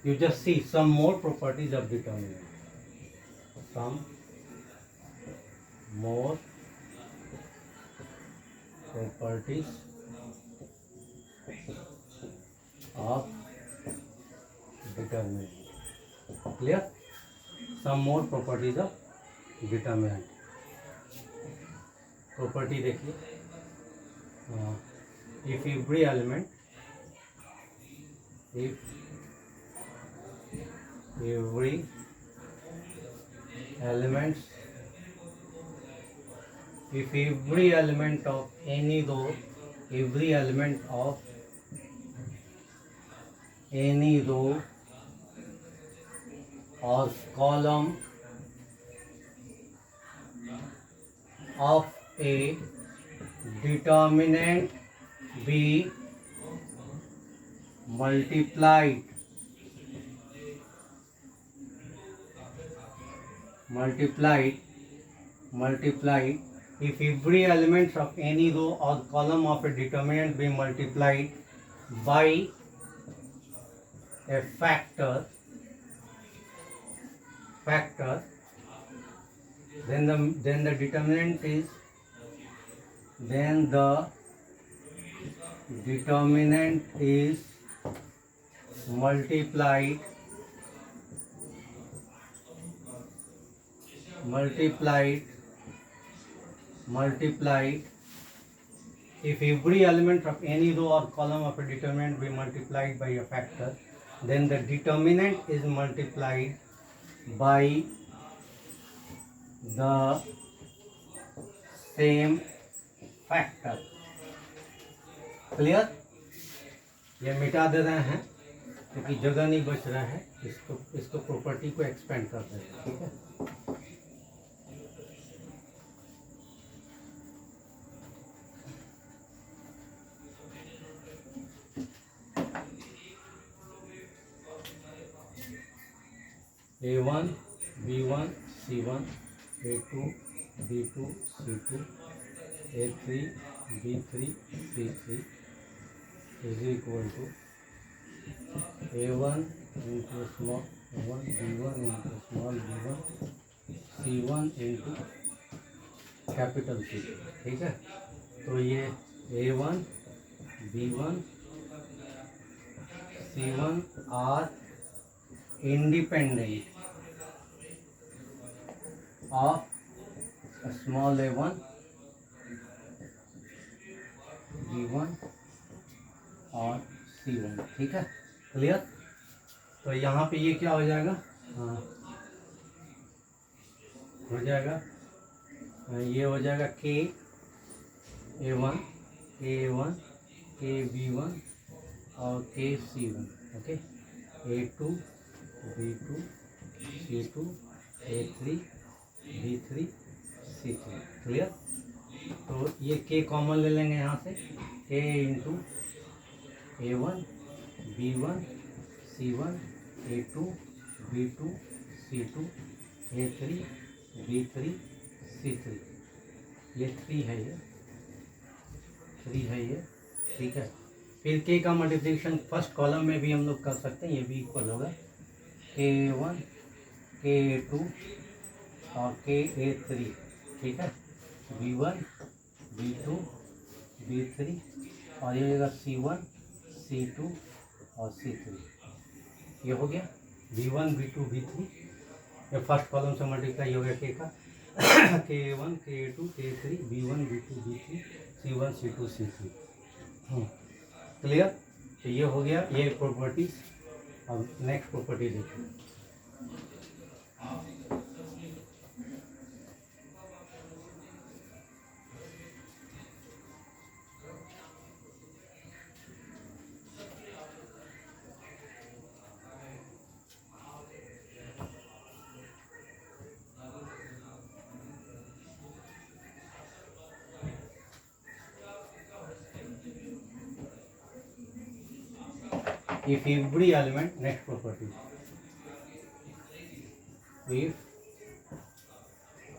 you just see some more properties of determinant. Some more properties of determinant. Clear? Some more properties of determinant. Property देखिए, if every element of any row or column of a determinant be multiplied if every element of any row or column of a determinant be multiplied by a factor, then the determinant is multiplied if every element of any row or column of a determinant be multiplied by a factor, then the determinant is multiplied by the same factor. Clear? ये मिटा दे रहे हैं क्योंकि जगह नहीं बच रहा है, इसको प्रॉपर्टी को एक्सपेंड कर रहे हैं. ठीक है? A1 B1 C1 A2 B2 C2 A3 B3 C3 is equal to A1 into small a1 B1 into small b1 C1 into capital C. ठीक है? तो ये A1 B1 C1 are independent of small a1 b1 और c1. ठीक है? Clear? तो यहाँ पे ये क्या हो जाएगा? हाँ, हो जाएगा, ये हो जाएगा k a1 k b1 और k c1. Okay, a2 b2 c2 a3 b3 c3. Clear? तो ये k कॉमन ले लेंगे यहाँ से, k into a1 b1 c1 a2 b2 c2 a3 b3 c3. ये 3 है, ये 3 है ये. ठीक है? फिर k का मल्टीप्लिकेशन फर्स्ट कॉलम में भी हम लोग कर सकते हैं. ये भी इक्वल होगा k1 k2 और k3. ठीक है? b1 b2 b3 और ये होगा c1 c2 और c3. ये हो गया b1 b2 b3. ये फर्स्ट कॉलम से मल्टीप्लाई हो गया k का k1 k2 k3 b1 b2 b3 c1 c2 c3. Clear? तो ये हो गया ये प्रॉपर्टीज. अब नेक्स्ट प्रॉपर्टी देखिए. If every element, next property, if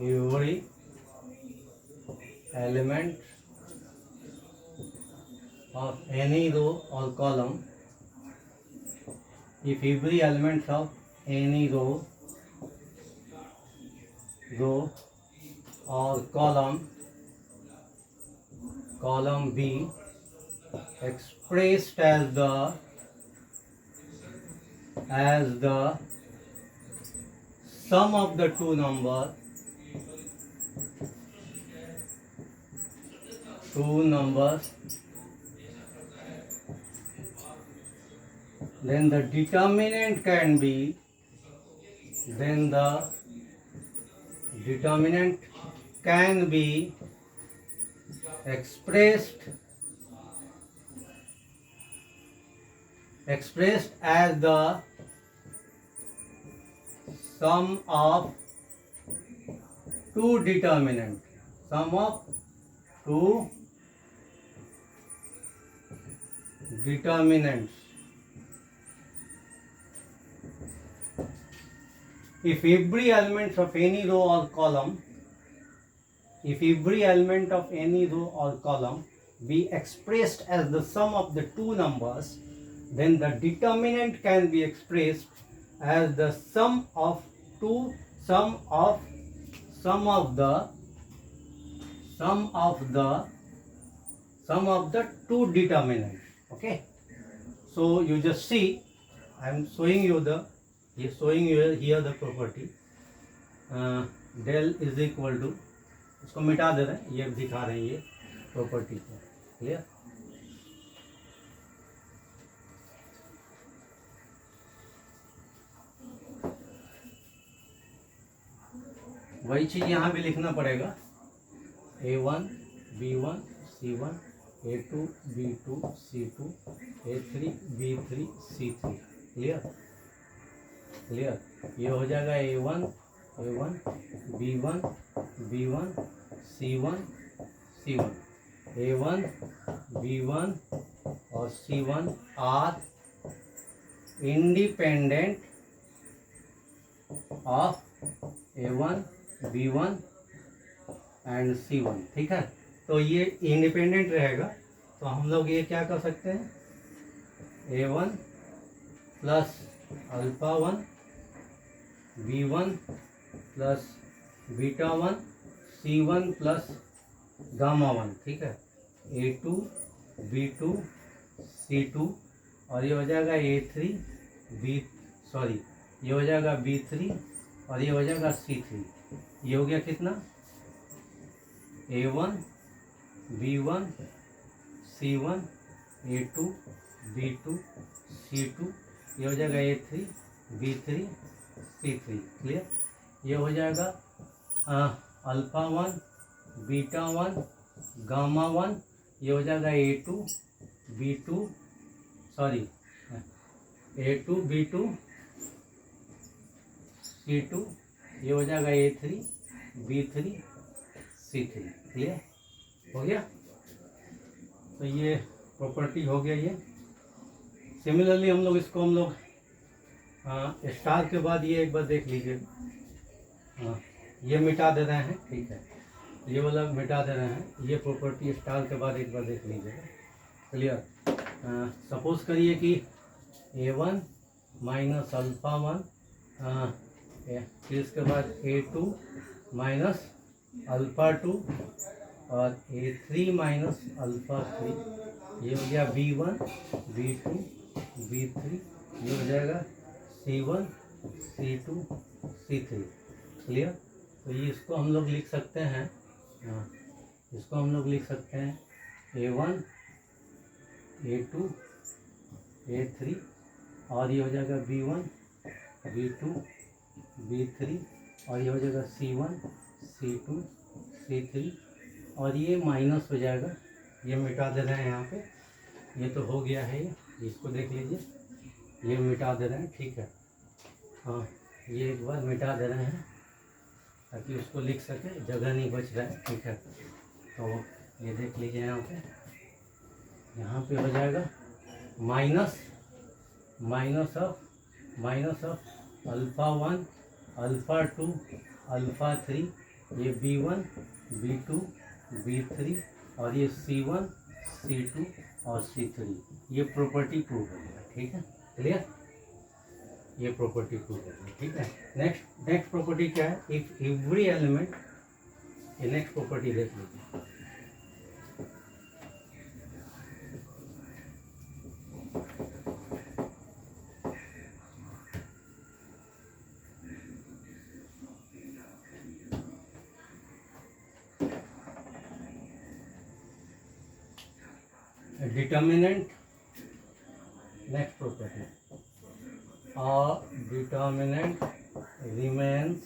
every element of any row or column if every element of any row or column B expressed as the sum of the two numbers then the determinant can be expressed as the sum of two determinants. If every element of any row or column be expressed as the sum of the two numbers, then the determinant can be expressed as the sum of the two determinants. Okay, so you just see, I am showing you here the property del is equal to, इसको मिटा दे रहे हैं, ये दिखा रहे हैं ये property को. क्लियर? वही चीज यहाँ भी लिखना पड़ेगा. A1 B1 C1 A2 B2 C2 A3 B3 C3. Clear? ये हो जाएगा A1 B1 C1 A1 B1 और C1 are independent of A1 B1 and C1. ठीक है, तो ये इंडिपेंडेंट रहेगा, तो हम लोग ये क्या कर सकते हैं, A1 plus alpha 1 B1 plus beta 1 C1 plus gamma 1. ठीक है, A2 B2 C2 और ये हो जाएगा A3 ये हो जाएगा B3 और ये हो जाएगा C3. ये हो गया कितना, A1 B1 C1 A2 B2 C2, ये हो जाएगा A3 B3 C3. क्लियर? ये हो जाएगा अल्फा 1 बीटा 1 गामा 1, ये हो जाएगा A2 B2 C2, ये हो जाएगा A3 B3 C3. क्लियर हो गया? तो ये प्रॉपर्टी हो गया. ये सिमिलरली हम लोग स्टार के बाद ये एक बार देख लीजिए. ये मिटा दे रहे हैं. ठीक है, ये वाला मिटा दे रहे हैं. ये प्रॉपर्टी स्टार के बाद एक बार देख लीजिएगा. क्लियर? सपोज करिए कि A1 माइनस अल्फा 1 फिर इसके बाद A2 माइनस अल्फा 2 और A3 माइनस अल्फा 3. ये हो गया B1 B2 B3, ये हो जाएगा C1 C2 C3. क्लियर? तो ये इसको हम लोग लिख सकते हैं, A1 A2 A3 और ये हो जाएगा B1 B2 B3 और ये हो जाएगा C1 C2 C3 और ये माइनस हो जाएगा. ये मिटा दे रहे हैं यहाँ पे. ये तो हो गया है. ये इसको देख लीजिए, ये मिटा दे रहे हैं. ठीक है, हाँ, ये एक बार मिटा दे रहे हैं ताकि उसको लिख सके, जगह नहीं बच रहा है. ठीक है, तो ये देख लीजिए यहाँ पे हो जाएगा minus of alpha 1 alpha 2 alpha 3, ये B1 B2 B3 और ये C1 C2 और C3. ये प्रॉपर्टी प्रूव हो गया. ठीक है, क्लियर? ये प्रॉपर्टी प्रूव करनी, ठीक है। नेक्स्ट प्रॉपर्टी क्या है, इफ एवरी एलिमेंट, ये नेक्स्ट प्रॉपर्टी देख लीजिए। Determinant, next property, a determinant remains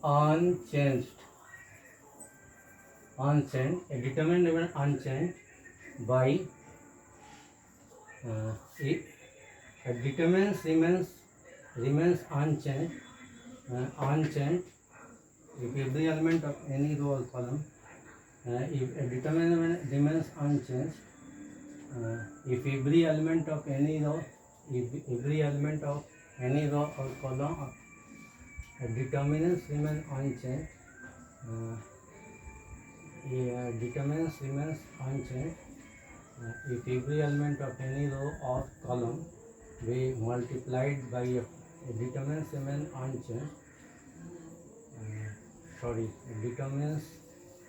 unchanged, a determinant remains unchanged by a determinant remains unchanged if every element of any row or column, if a determinant remains unchanged, if every element of any row, or column, determinants remain unchanged, determinants remains unchanged, if every element of any row or column be multiplied by a determinants remain unchanged, determinants,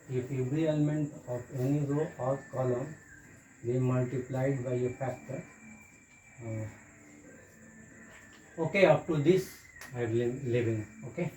if every element of any row or column be multiplied by a factor. Okay, up to this I am leaving. Okay.